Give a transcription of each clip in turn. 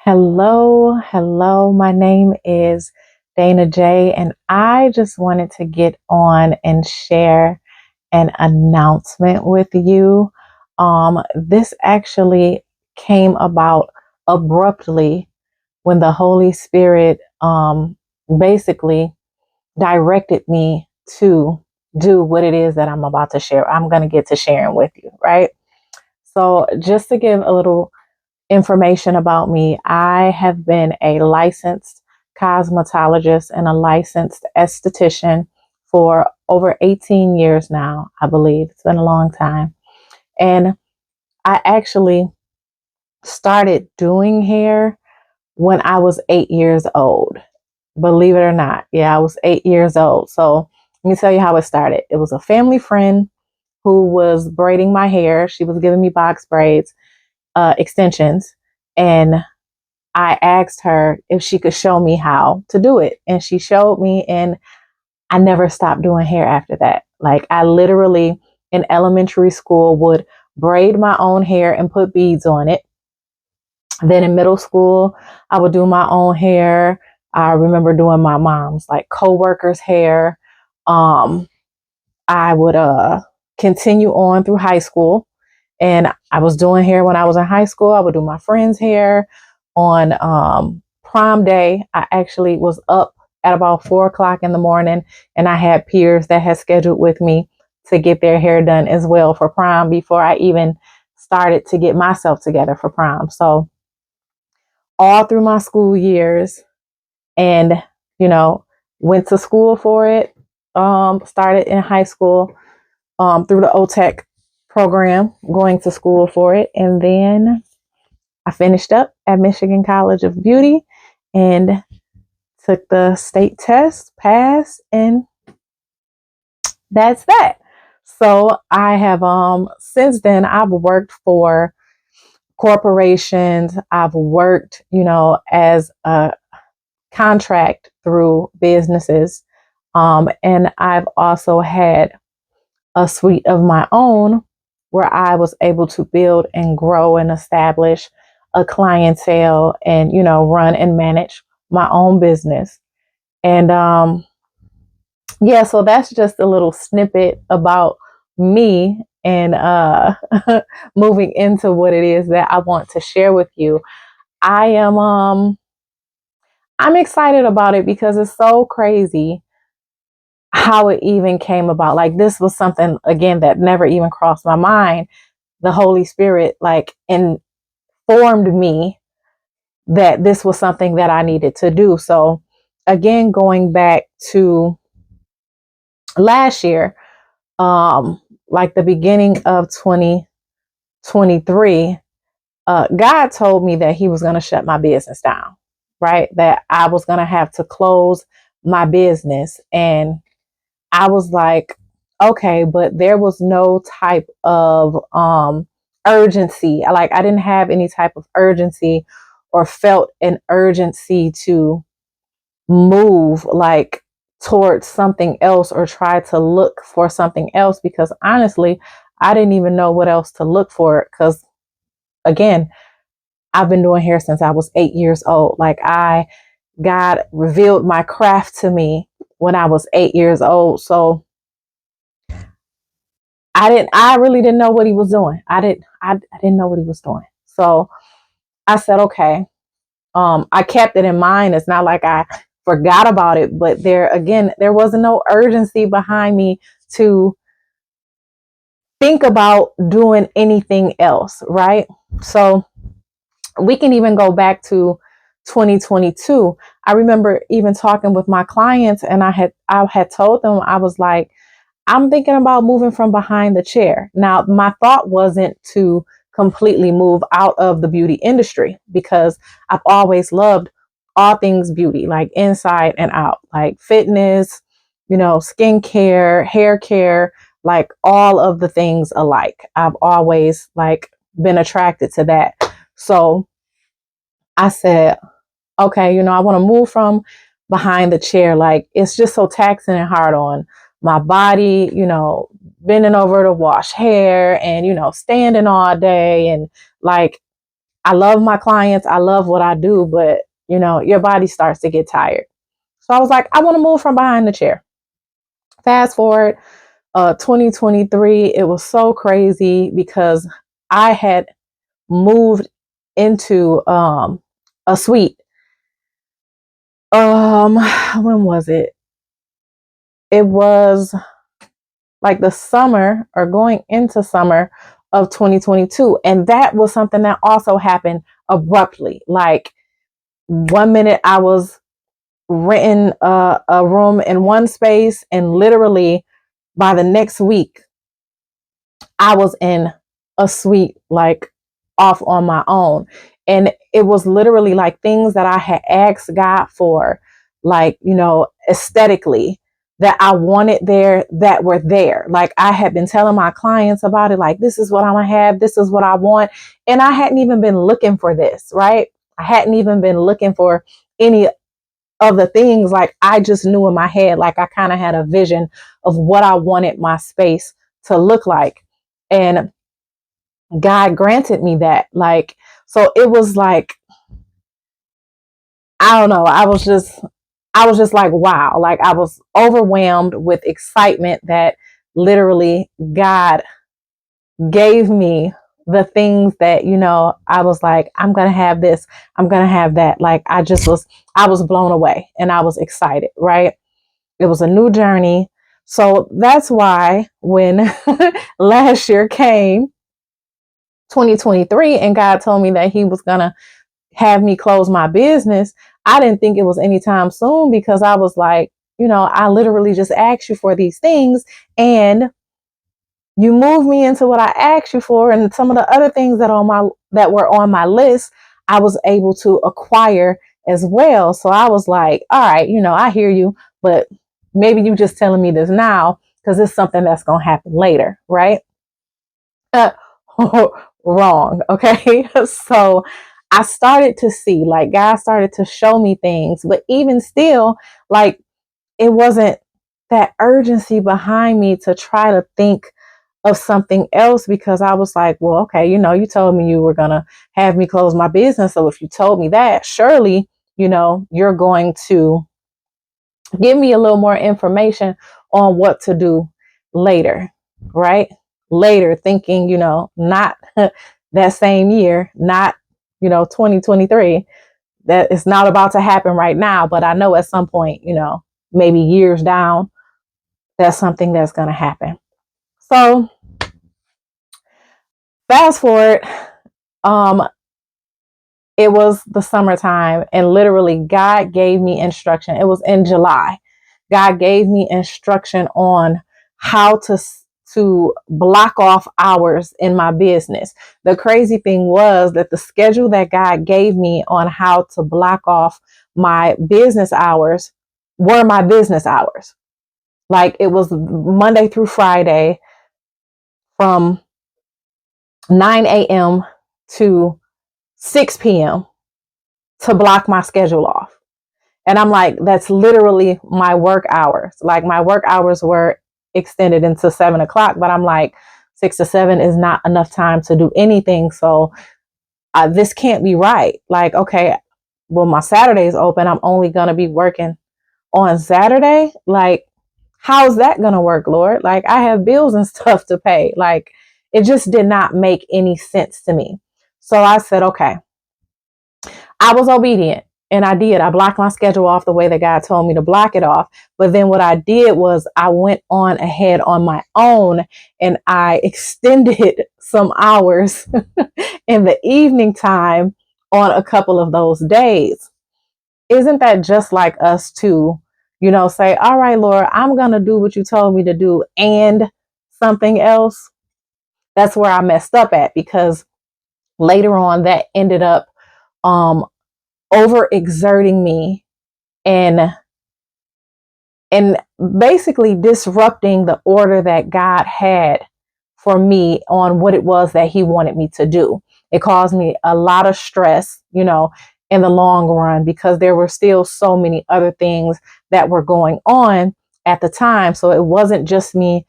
Hello. My name is Dana J, and I just wanted to get on and share an announcement with you. This actually came about abruptly when the Holy Spirit basically directed me to do what it is that I'm about to share. I'm going to get to sharing with you, right? So, just to give a little information about me, I have been a licensed cosmetologist and a licensed esthetician for over 18 years now, I believe. It's been a long time. And I actually started doing hair when I was 8 years old. Believe it or not. Yeah, I was 8 years old. So let me tell you how it started. It was a family friend who was braiding my hair. She was giving me box braids, extensions. And I asked her if she could show me how to do it. And she showed me, and I never stopped doing hair after that. Like, I literally in elementary school would braid my own hair and put beads on it. Then in middle school, I would do my own hair. I remember doing my mom's like co-worker's hair. Um, I would continue on through high school, and I was doing hair when I was in high school. I would do my friend's hair on prom day. I actually was up at about 4 o'clock in the morning, and I had peers that had scheduled with me to get their hair done as well for prom before I even started to get myself together for prom. So all through my school years, and you know, went to school for it. Started in high school through the OTEC program, going to school for it, and then I finished up at Michigan College of Beauty and took the state test, passed, and that's that. So I have since then I've worked for corporations. I've worked, as a contract through businesses. And I've also had a suite of my own where I was able to build and grow and establish a clientele and, run and manage my own business. And yeah, so that's just a little snippet about me and moving into what it is that I want to share with you. I am I'm excited about it because it's so crazy how it even came about. Like, this was something again that never even crossed my mind. The Holy Spirit like informed me that this was something that I needed to do. So again, going back to last year, like the beginning of 2023, God told me that he was going to shut my business down, right? That I was going to have to close my business. And I was like, okay, but there was no type of urgency. I didn't have any type of urgency or felt an urgency to move like towards something else or try to look for something else, because honestly, I didn't even know what else to look for, because again, I've been doing hair since I was 8 years old. God revealed my craft to me when I was 8 years old. So I really didn't know what he was doing. I didn't know what he was doing. So I said, okay. I kept it in mind. It's not like I forgot about it, but there wasn't no urgency behind me to think about doing anything else. Right. So we can even go back to 2022. I remember even talking with my clients, and I had told them, I was like, I'm thinking about moving from behind the chair. Now, my thought wasn't to completely move out of the beauty industry, because I've always loved all things beauty, like inside and out, like fitness, skincare, hair care, like all of the things alike. I've always been attracted to that. So I said, okay, I want to move from behind the chair. Like, it's just so taxing and hard on my body, bending over to wash hair and, standing all day. And like, I love my clients. I love what I do, but your body starts to get tired. So I was like, I want to move from behind the chair. Fast forward, 2023, it was so crazy because I had moved into a suite. When was it? It was like the summer or going into summer of 2022. And that was something that also happened abruptly. Like 1 minute I was renting a room in one space, and literally by the next week I was in a suite, like off on my own. And it was literally like things that I had asked God for, like, aesthetically, that I wanted there, that were there. Like I had been telling my clients about it, like, this is what I'm gonna have, this is what I want. And I hadn't even been looking for this, right? I hadn't even been looking for any of the things. Like I just knew in my head, like I kind of had a vision of what I wanted my space to look like. And God granted me that. Like, so it was like, I don't know. I was just like, wow. Like I was overwhelmed with excitement that literally God gave me the things that, I was like, I'm going to have this. I'm going to have that. Like I was blown away and I was excited, right? It was a new journey. So that's why when last year came, 2023, and God told me that he was going to have me close my business, I didn't think it was anytime soon, because I was like, I literally just asked you for these things and you moved me into what I asked you for. And some of the other things that were on my list, I was able to acquire as well. So I was like, all right, I hear you, but maybe you just telling me this now because it's something that's going to happen later. Right. Uh, Wrong. Okay. So I started to see, like, God started to show me things, but even still, like, it wasn't that urgency behind me to try to think of something else, because I was like, well, okay, you told me you were going to have me close my business. So if you told me that, surely, you're going to give me a little more information on what to do later, right? Later, thinking, not that same year, not, 2023, that it's not about to happen right now. But I know at some point, maybe years down, that's something that's going to happen. So fast forward, um, it was the summertime, and literally God gave me instruction. It was in July. God gave me instruction on how to block off hours in my business. The crazy thing was that the schedule that God gave me on how to block off my business hours were my business hours. Like it was Monday through Friday from 9 a.m. to 6 p.m. to block my schedule off. And I'm like, that's literally my work hours. Like my work hours were extended into 7 o'clock, but I'm like, 6 to 7 is not enough time to do anything. So this can't be right. Like, okay, well, my Saturday is open. I'm only going to be working on Saturday. Like, how's that going to work, Lord? Like, I have bills and stuff to pay. Like, it just did not make any sense to me. So I said, okay, I was obedient. And I did. I blocked my schedule off the way that God told me to block it off. But then what I did was I went on ahead on my own and I extended some hours in the evening time on a couple of those days. Isn't that just like us to, say, all right, Lord, I'm going to do what you told me to do and something else? That's where I messed up at, because later on that ended up um, overexerting me and and basically disrupting the order that God had for me on what it was that he wanted me to do. It caused me a lot of stress, in the long run, because there were still so many other things that were going on at the time. So it wasn't just me,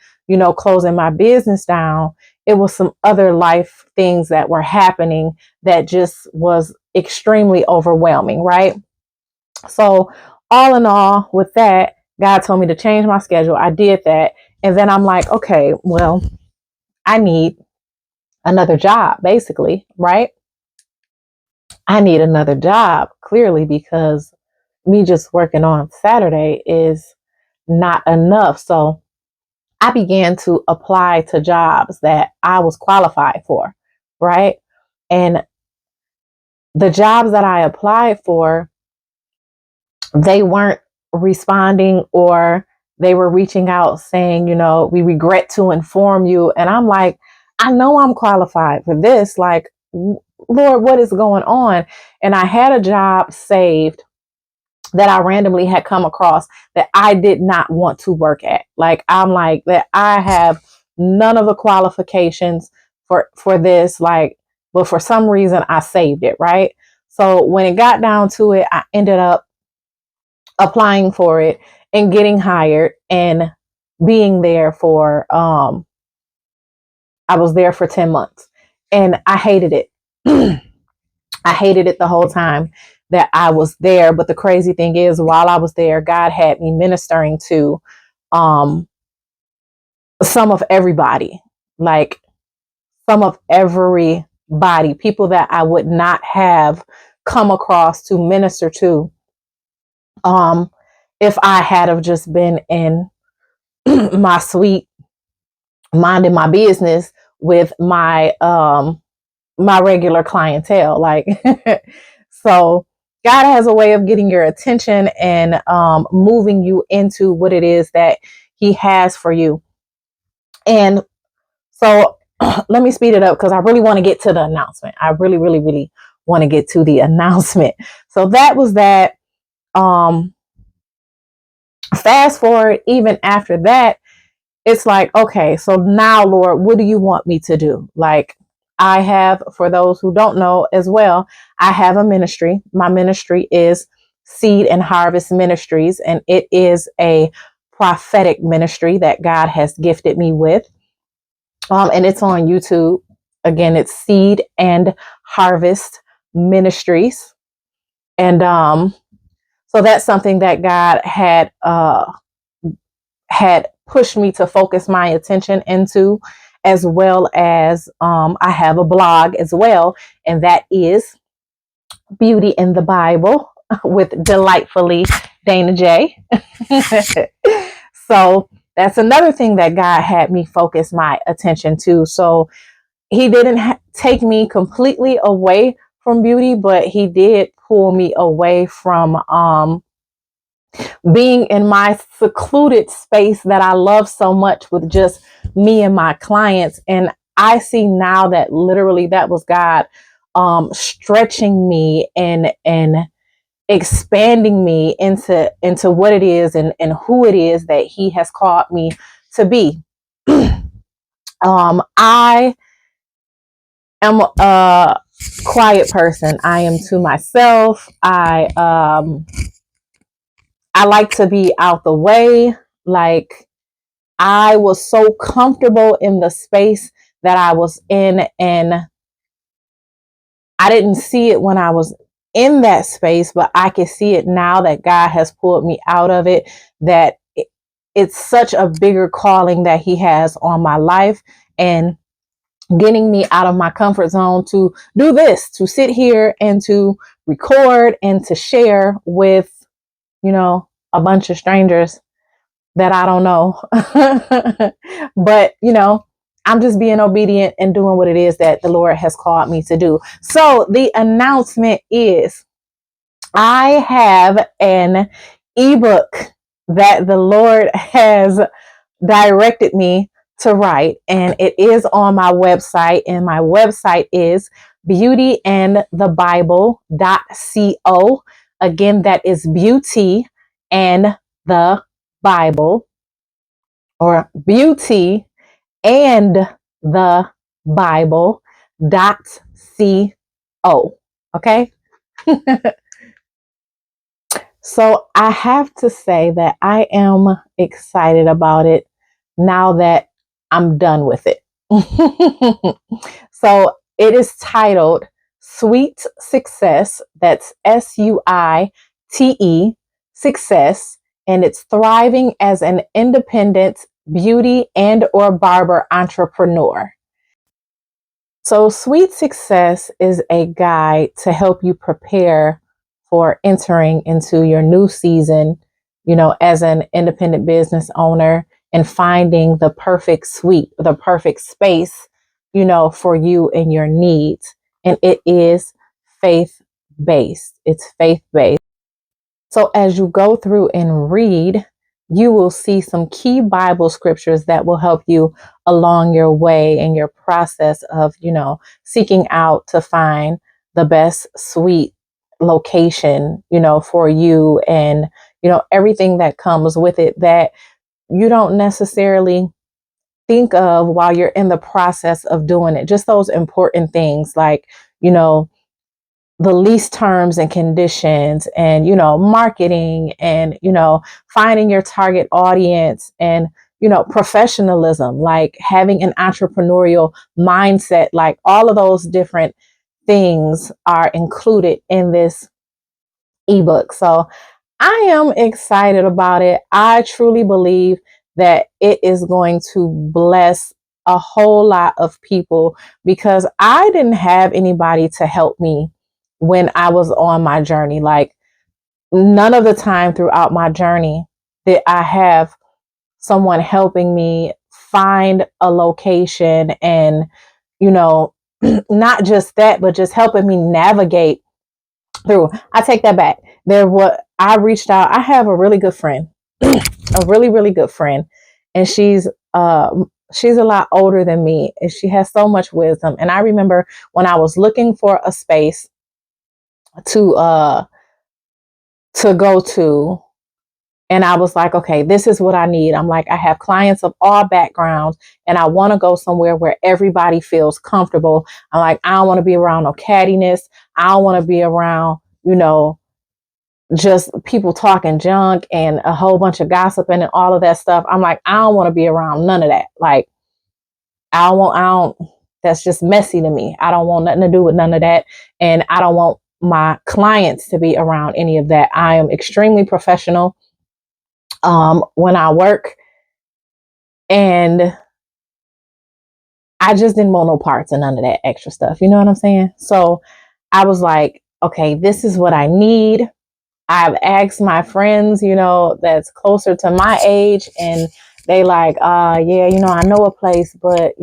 closing my business down. it was some other life things that were happening that just was extremely overwhelming, right? So all in all, with that, God told me to change my schedule. I did that. And then I'm like, okay, well, I need another job, basically, right? I need another job, clearly, because me just working on Saturday is not enough. So I began to apply to jobs that I was qualified for, right? And the jobs that I applied for, they weren't responding, or they were reaching out saying, we regret to inform you. And I'm like, I know I'm qualified for this. Like, Lord, what is going on? And I had a job saved that I randomly had come across that I did not want to work at. Like, I'm like, that I have none of the qualifications for this, like, but for some reason I saved it, right? So when it got down to it, I ended up applying for it and getting hired and being there for I was there for 10 months and I hated it. I hated it the whole time that I was there. But the crazy thing is, while I was there, God had me ministering to um, some of everybody, like some of everybody, people that I would not have come across to minister to if I had have just been in my suite, minding my business with my regular clientele. Like, so God has a way of getting your attention and moving you into what it is that He has for you. And so let me speed it up because I really want to get to the announcement. I really, really, really want to get to the announcement. So that was that. Fast forward, even after that, it's like, okay, so now, Lord, what do you want me to do? Like, I have, for those who don't know as well, I have a ministry. My ministry is Seed and Harvest Ministries, and it is a prophetic ministry that God has gifted me with. And it's on YouTube. Again, it's Seed and Harvest Ministries. And so that's something that God had pushed me to focus my attention into, as well as I have a blog as well, and that is Beauty in the Bible with Delightfully Dana J. So that's another thing that God had me focus my attention to. So He didn't take me completely away from beauty, but He did pull me away from being in my secluded space that I love so much with just me and my clients. And I see now that literally that was God stretching me and expanding me into what it is and who it is that He has called me to be. I am a quiet person. I am to myself. I like to be out the way. Like, I was so comfortable in the space that I was in, and I didn't see it when I was in that space, but I can see it now that God has pulled me out of it, that it's such a bigger calling that He has on my life, and getting me out of my comfort zone to do this, to sit here and to record and to share with, a bunch of strangers that I don't know. But, I'm just being obedient and doing what it is that the Lord has called me to do. So the announcement is, I have an ebook that the Lord has directed me to write, and it is on my website, and my website is beautyandthebible.co. Again, that is Beauty and the Bible, or Beauty and the Bible.co. Okay. So I have to say that I am excited about it now that I'm done with it. So it is titled Sweet Success. That's SUITE, success. And it's thriving as an independent beauty and or barber entrepreneur. So Sweet Success is a guide to help you prepare for entering into your new season, as an independent business owner and finding the perfect suite, the perfect space, for you and your needs. And it is faith based. It's faith based. So as you go through and read, you will see some key Bible scriptures that will help you along your way in your process of, seeking out to find the best suite location, for you, and, everything that comes with it that you don't necessarily think of while you're in the process of doing it. Just those important things like, the lease terms and conditions, and marketing, and finding your target audience, and professionalism, like having an entrepreneurial mindset. Like all of those different things are included in this ebook. So I am excited about it. I truly believe that it is going to bless a whole lot of people, because I didn't have anybody to help me when I was on my journey. Like none of the time throughout my journey did I have someone helping me find a location, and, not just that, but just helping me navigate through. I take that back. I reached out. I have a really good friend, a really, really good friend. And she's a lot older than me, and she has so much wisdom. And I remember when I was looking for a space to go to, and I was like, okay, this is what I need. I'm like, I have clients of all backgrounds, and I want to go somewhere where everybody feels comfortable. I'm like, I don't want to be around no cattiness. I don't want to be around, just people talking junk and a whole bunch of gossiping and all of that stuff. I'm like, I don't want to be around none of that. Like, I don't, that's just messy to me. I don't want nothing to do with none of that. And I don't want my clients to be around any of that. I am extremely professional when I work, and I just didn't want no parts of none of that extra stuff. You know what I'm saying? So I was like, okay, this is what I need. I've asked my friends, that's closer to my age, and they like, yeah, I know a place, but,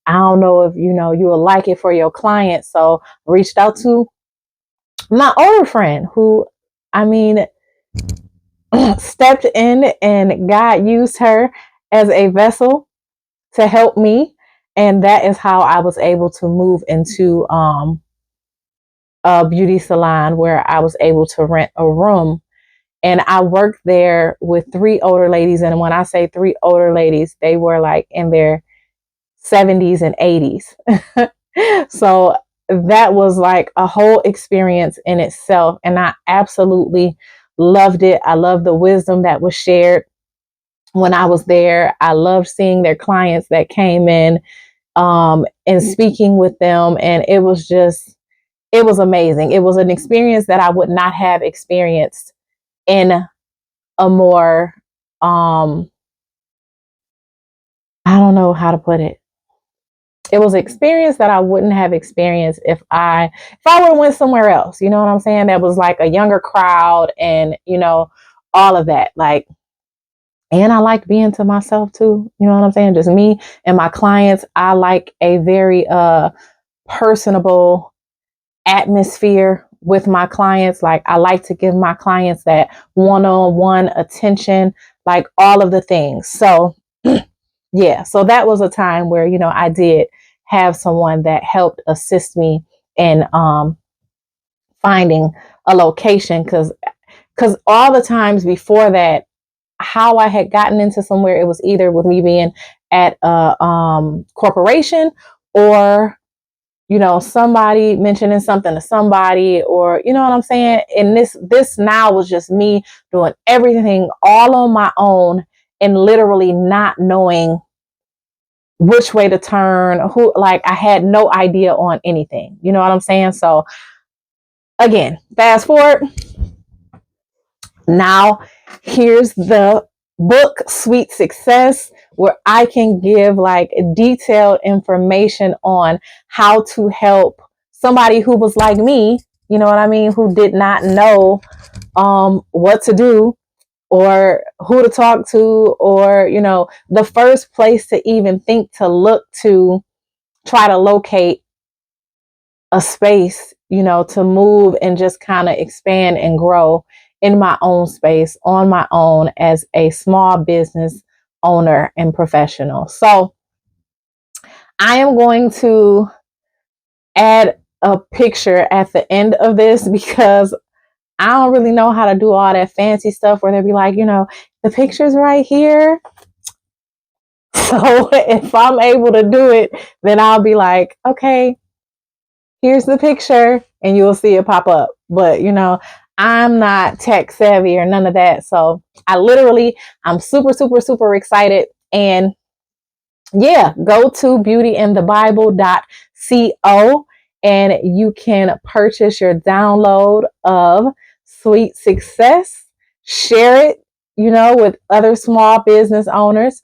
I don't know if, you will like it for your client. So reached out to my older friend who, I mean, stepped in, and God used her as a vessel to help me. And that is how I was able to move into a beauty salon where I was able to rent a room. And I worked there with three older ladies. And when I say three older ladies, they were like in their 70s and 80s. So that was like a whole experience in itself. And I absolutely loved it. I loved the wisdom that was shared when I was there. I loved seeing their clients that came in, and speaking with them. And it was amazing. It was an experience that I would not have experienced in a more, I don't know how to put it. It was an experience that I wouldn't have experienced if I would have went somewhere else. You know what I'm saying? That was like a younger crowd, and, all of that. Like, and I like being to myself too. You know what I'm saying? Just me and my clients. I like a very personable atmosphere with my clients. Like, I like to give my clients that one-on-one attention, like all of the things. So yeah, so that was a time where, I did have someone that helped assist me in finding a location, because all the times before that, how I had gotten into somewhere, it was either with me being at a corporation, or somebody mentioning something to somebody, or you know what I'm saying. And this now was just me doing everything all on my own, and literally not knowing which way to turn, like I had no idea on anything. You know what I'm saying? So again, fast forward. Now, here's the book, Sweet Success, where I can give like detailed information on how to help somebody who was like me, you know what I mean, who did not know what to do or who to talk to, or, you know, the first place to even think to look to try to locate a space, you know, to move and just kind of expand and grow in my own space on my own as a small business owner and professional. So I am going to add a picture at the end of this because I don't really know how to do all that fancy stuff where they'll be like, you know, the picture's right here. So if I'm able to do it, then I'll be like, okay, here's the picture, and you'll see it pop up. But, you know, I'm not tech savvy or none of that. So I'm super, super, super excited. And yeah, go to beautyinthebible.co and you can purchase your download of Sweet Success. Share it, you know, with other small business owners.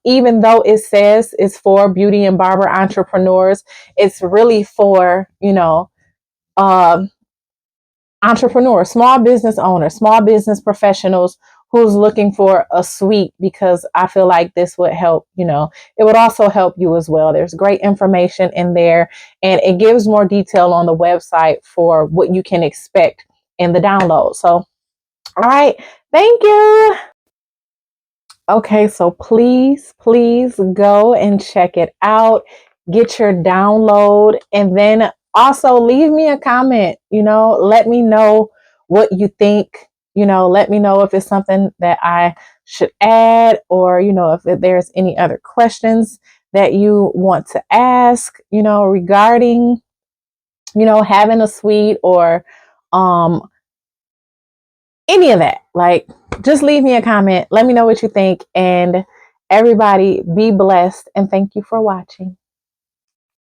Even though it says it's for beauty and barber entrepreneurs, it's really for, you know, um, entrepreneurs, small business owners, small business professionals who's looking for a suite, because I feel like this would help, you know, it would also help you as well. There's great information in there, and it gives more detail on the website for what you can expect in the download. So, all right. Thank you. Okay, so please, please go and check it out. Get your download, and then also leave me a comment. You know, let me know what you think. You know, let me know if it's something that I should add, or, you know, if there's any other questions that you want to ask, you know, regarding, you know, having a suite or um any of that. Like, just leave me a comment. Let me know what you think. And everybody be blessed. And thank you for watching.